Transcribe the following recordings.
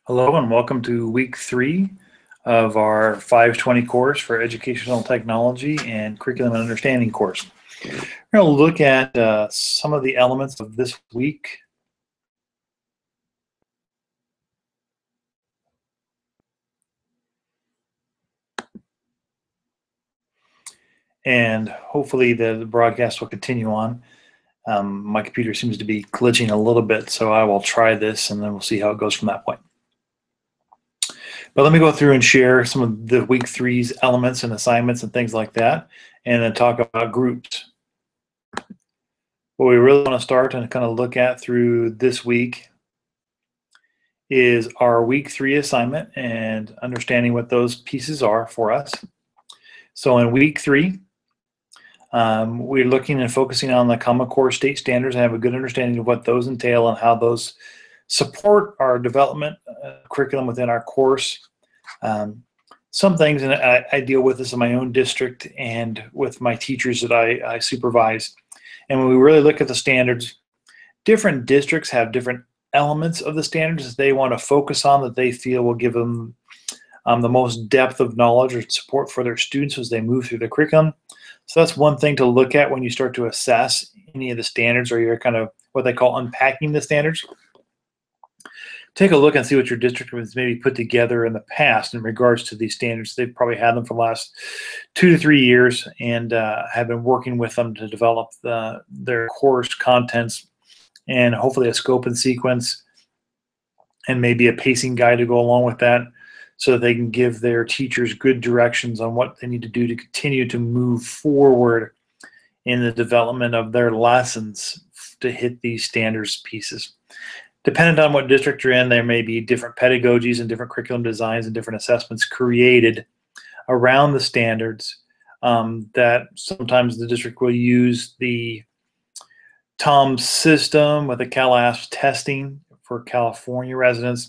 Hello and welcome to week 3 of our 520 course for Educational Technology and Curriculum and Understanding course. We're going to look at some of the elements of this week. And hopefully the broadcast will continue on. My computer seems to be glitching a little bit, so I will try this and then we'll see how it goes from that point. But let me go through and share some of the week 3's elements and assignments and things like that, and then talk about groups. What we really want to start and kind of look at through this week is our week 3 assignment and understanding what those pieces are for us. So in week 3, we're looking and focusing on the Common Core state standards and have a good understanding of what those entail and how those support our development curriculum within our course. Some things, and I deal with this in my own district and with my teachers that I supervise. And when we really look at the standards, different districts have different elements of the standards that they want to focus on that they feel will give them the most depth of knowledge or support for their students as they move through the curriculum. So that's one thing to look at when you start to assess any of the standards, or you're kind of what they call unpacking the standards. Take a look and see what your district has maybe put together in the past in regards to these standards. They've probably had them for the last 2 to 3 years and have been working with them to develop their course contents and hopefully a scope and sequence and maybe a pacing guide to go along with that, so that they can give their teachers good directions on what they need to do to continue to move forward in the development of their lessons to hit these standards pieces. Depending on what district you're in, there may be different pedagogies and different curriculum designs and different assessments created around the standards that sometimes the district will use the TOMS system with the CalASP testing for California residents.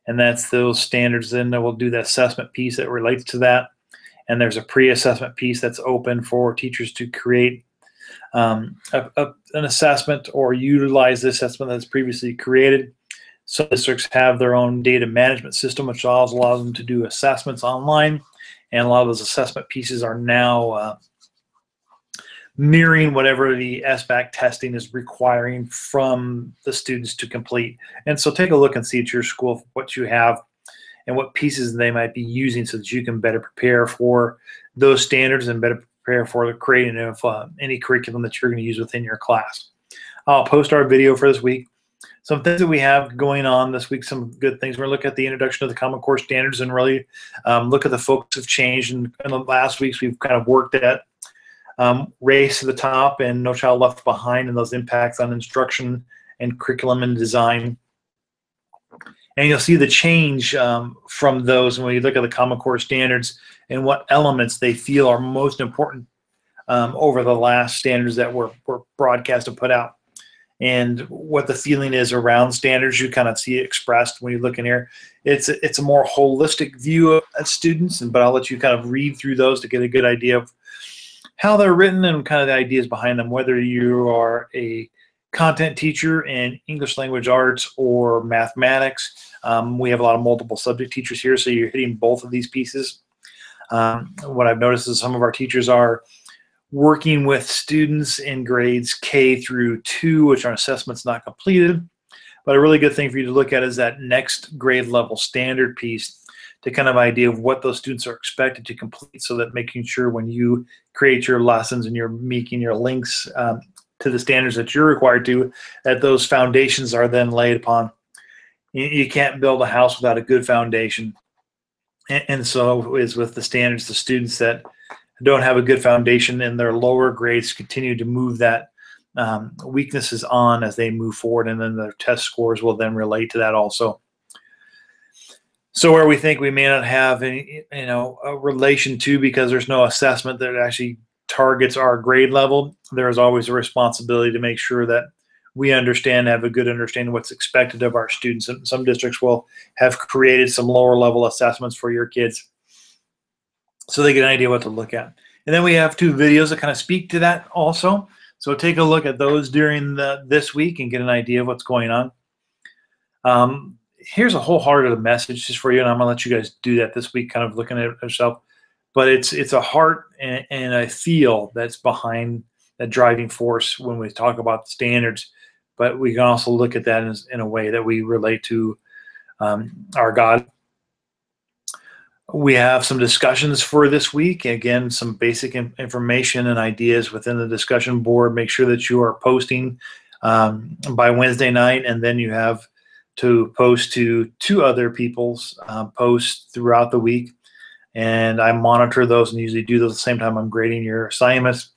And that's those standards. Then they will do the assessment piece that relates to that. And there's a pre-assessment piece that's open for teachers to create an assessment or utilize the assessment that's previously created. Some districts have their own data management system, which allows them to do assessments online. And a lot of those assessment pieces are now mirroring whatever the SBAC testing is requiring from the students to complete. And so take a look and see at your school what you have and what pieces they might be using so that you can better prepare for those standards and better prepare for the creating of any curriculum that you're going to use within your class. I'll post our video for this week. Some things that we have going on this week, some good things. We're going to look at the introduction of the Common Core standards and really look at the focus of change. And in the last weeks, we've kind of worked at Race to the Top and No Child Left Behind and those impacts on instruction and curriculum and design. And you'll see the change from those when you look at the Common Core standards and what elements they feel are most important over the last standards that were broadcast and put out. And what the feeling is around standards, you kind of see it expressed when you look in here. It's a more holistic view of students, but I'll let you kind of read through those to get a good idea of how they're written and kind of the ideas behind them, whether you are a content teacher in English language arts or mathematics. We have a lot of multiple subject teachers here, so you're hitting both of these pieces. What I've noticed is some of our teachers are working with students in grades K through 2, which are assessments not completed. But a really good thing for you to look at is that next grade level standard piece, to kind of idea of what those students are expected to complete, so that making sure when you create your lessons and you're making your links to the standards that you're required to, that those foundations are then laid upon. You can't build a house without a good foundation. And so is with the standards, the students that don't have a good foundation in their lower grades continue to move that weaknesses on as they move forward, and then their test scores will then relate to that also. So where we think we may not have any, a relation to, because there's no assessment that actually targets our grade level, there is always a responsibility to make sure that we understand, have a good understanding of what's expected of our students. And some districts will have created some lower level assessments for your kids so they get an idea what to look at. And then we have 2 videos that kind of speak to that also. So take a look at those during this week and get an idea of what's going on. here's a wholehearted message just for you, and I'm gonna let you guys do that this week, kind of looking at it yourself. But it's a heart and a feel that's behind that driving force when we talk about standards. But we can also look at that in a way that we relate to our God. We have some discussions for this week. Again, some basic information and ideas within the discussion board. Make sure that you are posting by Wednesday night, and then you have to post to 2 other people's posts throughout the week. And I monitor those and usually do those at the same time I'm grading your assignments.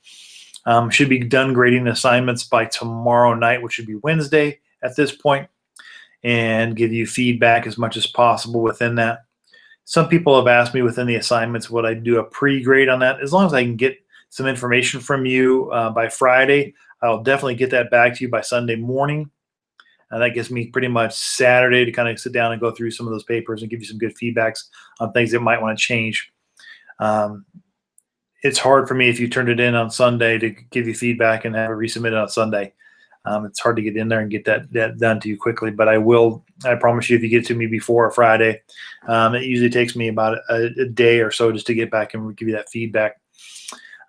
Should be done grading assignments by tomorrow night, which should be Wednesday at this point, and give you feedback as much as possible within that. Some people have asked me within the assignments, would I do a pre-grade on that? As long as I can get some information from you by Friday, I'll definitely get that back to you by Sunday morning. And that gives me pretty much Saturday to kind of sit down and go through some of those papers and give you some good feedbacks on things that might want to change. It's hard for me if you turned it in on Sunday to give you feedback and have it resubmitted on Sunday. It's hard to get in there and get that done to you quickly, but I promise you, if you get it to me before Friday, it usually takes me about a day or so just to get back and give you that feedback.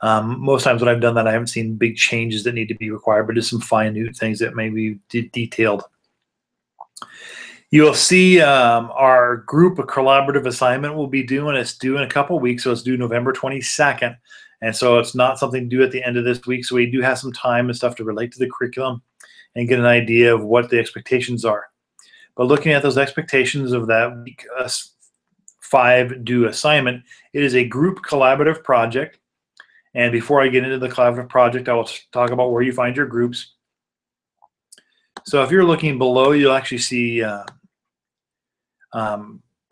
Most times when I've done that, I haven't seen big changes that need to be required, but just some fine-tuned things that may be detailed. You'll see our group, a collaborative assignment we'll be doing. It's due in a couple weeks, so it's due November 22nd. And so it's not something due at the end of this week. So we do have some time and stuff to relate to the curriculum and get an idea of what the expectations are. But looking at those expectations of that week 5 due assignment, it is a group collaborative project. And before I get into the collaborative project, I will talk about where you find your groups. So if you're looking below, you'll actually see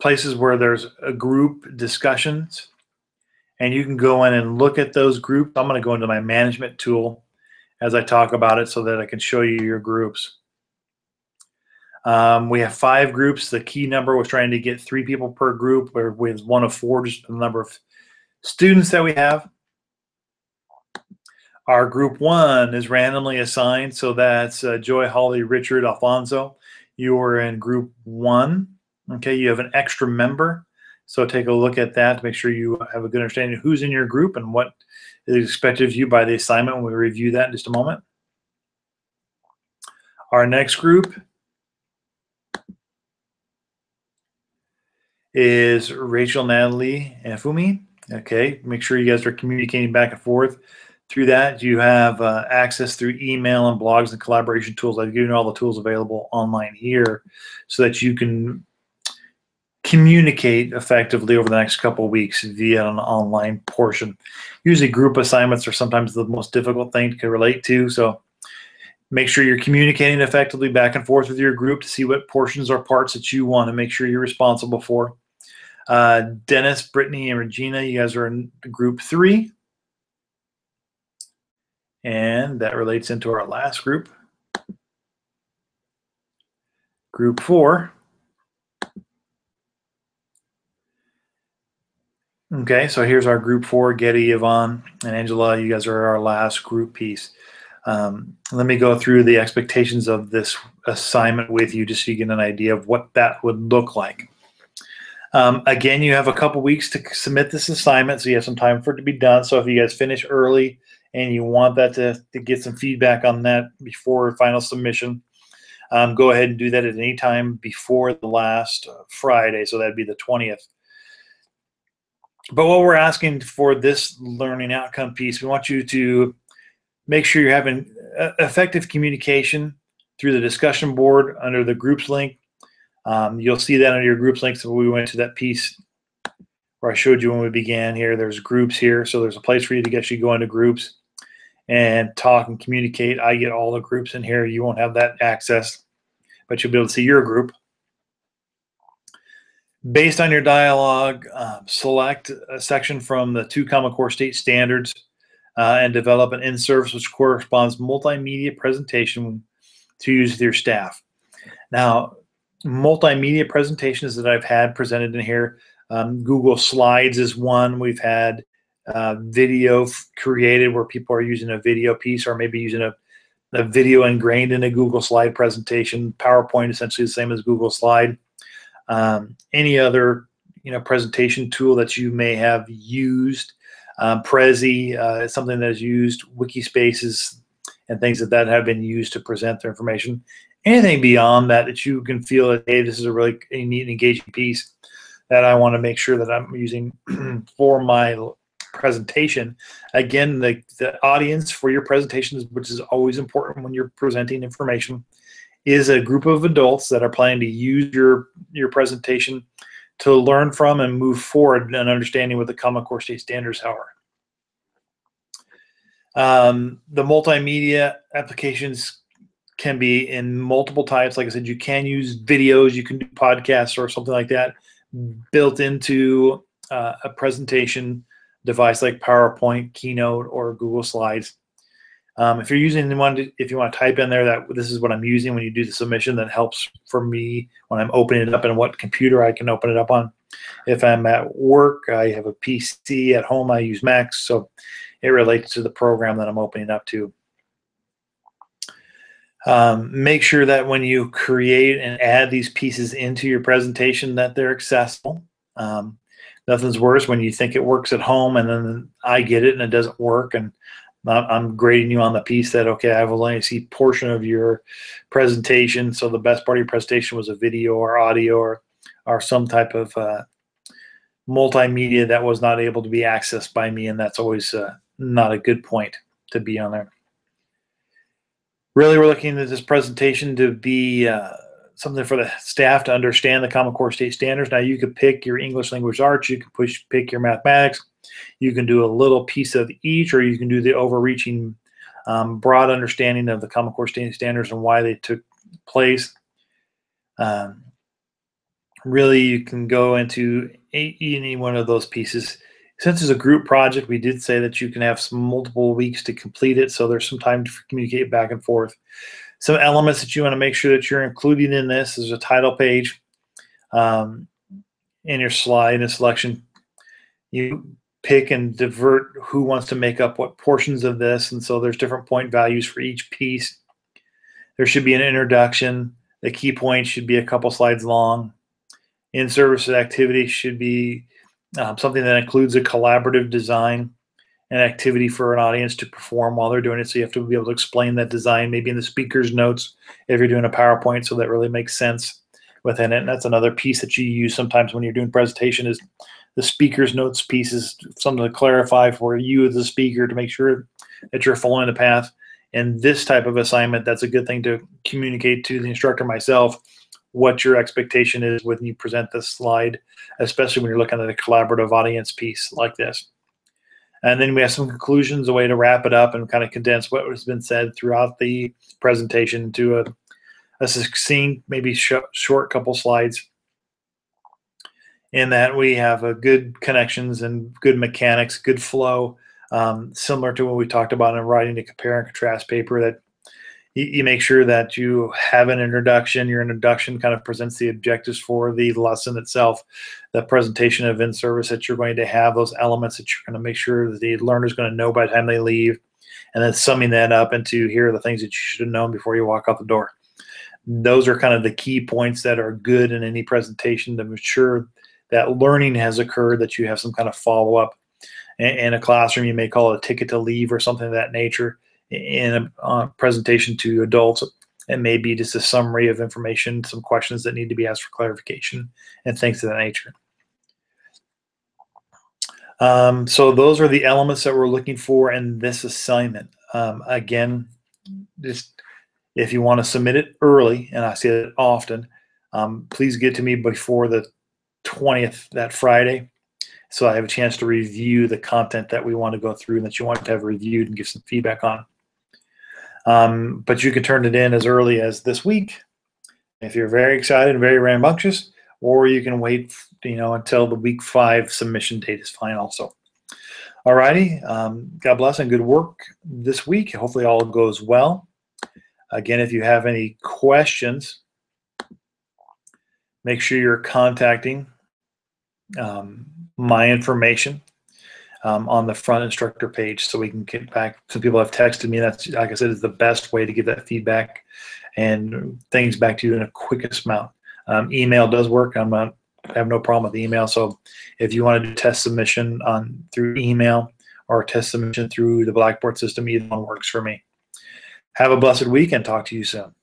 places where there's a group discussions. And you can go in and look at those groups. I'm going to go into my management tool as I talk about it so that I can show you your groups. We have 5 groups. The key number was trying to get 3 people per group, where with 1 of 4, just the number of students that we have. Our group 1 is randomly assigned, so that's Joy, Holly, Richard, Alfonso. You are in group 1. Okay, you have an extra member. So take a look at that to make sure you have a good understanding of who's in your group and what is expected of you by the assignment when we review that in just a moment. Our next group is Rachel, Natalie, and Fumi. Okay, make sure you guys are communicating back and forth. Through that, you have access through email and blogs and collaboration tools. I've given you all the tools available online here so that you can communicate effectively over the next couple of weeks via an online portion. Usually group assignments are sometimes the most difficult thing to relate to, so make sure you're communicating effectively back and forth with your group to see what portions or parts that you want to make sure you're responsible for. Dennis, Brittany, and Regina, you guys are in group 3. And that relates into our last group, group 4. Okay, so here's our group 4, Getty, Yvonne, and Angela. You guys are our last group piece. Let me go through the expectations of this assignment with you just so you get an idea of what that would look like. Again, you have a couple weeks to submit this assignment, so you have some time for it to be done. So if you guys finish early and you want that to get some feedback on that before final submission, go ahead and do that at any time before the last Friday, so that'd be the 20th. But what we're asking for this learning outcome piece, we want you to make sure you're having effective communication through the discussion board under the groups link. You'll see that under your groups link. So we went to that piece where I showed you when we began here. There's groups here. So there's a place for you to actually go into groups and talk and communicate. I get all the groups in here. You won't have that access, but you'll be able to see your group. Based on your dialogue, select a section from the 2 Common Core State Standards and develop an in-service which corresponds multimedia presentation to use with your staff. Now, multimedia presentations that I've had presented in here, Google Slides is one. We've had video created where people are using a video piece or maybe using a video ingrained in a Google Slide presentation. PowerPoint, essentially the same as Google Slide. Any other presentation tool that you may have used. Prezi is something that is used. Wikispaces and things that have been used to present their information. Anything beyond that you can feel that, hey, this is a really neat and engaging piece that I want to make sure that I'm using for my presentation. Again, the audience for your presentations, which is always important when you're presenting information, is a group of adults that are planning to use your presentation to learn from and move forward in understanding what the Common Core state standards are. The multimedia applications can be in multiple types. Like I said, you can use videos, you can do podcasts or something like that built into a presentation device like PowerPoint, Keynote, or Google Slides. If you're using one, if you want to type in there that this is what I'm using when you do the submission, that helps for me when I'm opening it up and what computer I can open it up on. If I'm at work, I have a PC. At home, I use Macs, so it relates to the program that I'm opening up to. Make sure that when you create and add these pieces into your presentation that they're accessible. Nothing's worse when you think it works at home and then I get it and it doesn't work, and I'm grading you on the piece that, okay, I've only seen a portion of your presentation, so the best part of your presentation was a video or audio or some type of multimedia that was not able to be accessed by me, and that's always not a good point to be on there. Really, we're looking at this presentation to be something for the staff to understand the Common Core state standards. Now, you could pick your English language arts, you can pick your mathematics, you can do a little piece of each, or you can do the overreaching broad understanding of the Common Core state standards and why they took place. Really, you can go into any one of those pieces. Since it's a group project, we did say that you can have some multiple weeks to complete it, so there's some time to communicate back and forth. Some elements that you want to make sure that you're including in this is a title page in your slide and selection. You pick and divert who wants to make up what portions of this, and so there's different point values for each piece. There should be an introduction. The key points should be a couple slides long. In-service activity should be something that includes a collaborative design, an activity for an audience to perform while they're doing it. So you have to be able to explain that design, maybe in the speaker's notes if you're doing a PowerPoint, so that really makes sense within it. And that's another piece that you use sometimes when you're doing presentation, is the speaker's notes piece is something to clarify for you as a speaker to make sure that you're following the path. And this type of assignment, that's a good thing to communicate to the instructor myself what your expectation is when you present this slide, especially when you're looking at a collaborative audience piece like this. And then we have some conclusions, a way to wrap it up and kind of condense what has been said throughout the presentation into a succinct, maybe short couple slides. In that we have a good connections and good mechanics, good flow, similar to what we talked about in writing a compare and contrast paper, that you make sure that you have an introduction. Your introduction kind of presents the objectives for the lesson itself, the presentation of in-service that you're going to have, those elements that you're going to make sure that the learner is going to know by the time they leave, and then summing that up into, here are the things that you should have known before you walk out the door. Those are kind of the key points that are good in any presentation to ensure that learning has occurred, that you have some kind of follow-up. In a classroom, you may call it a ticket to leave or something of that nature. In a presentation to adults, it may be just a summary of information, some questions that need to be asked for clarification, and things of that nature. So those are the elements that we're looking for in this assignment. Again, just if you want to submit it early, and I say it often, please get to me before the 20th, that Friday, so I have a chance to review the content that we want to go through and that you want to have reviewed and give some feedback on. But you can turn it in as early as this week if you're very excited and very rambunctious, or you can wait, until the week 5 submission date is fine also. All righty. God bless and good work this week. Hopefully all goes well. Again, if you have any questions, make sure you're contacting my information on the front instructor page, so we can get back. Some people have texted me. That's, like I said, is the best way to get that feedback and things back to you in the quickest Email does work. I have no problem with email. So if you want to do test submission through email or test submission through the Blackboard system, either one works for me. Have a blessed week and talk to you soon.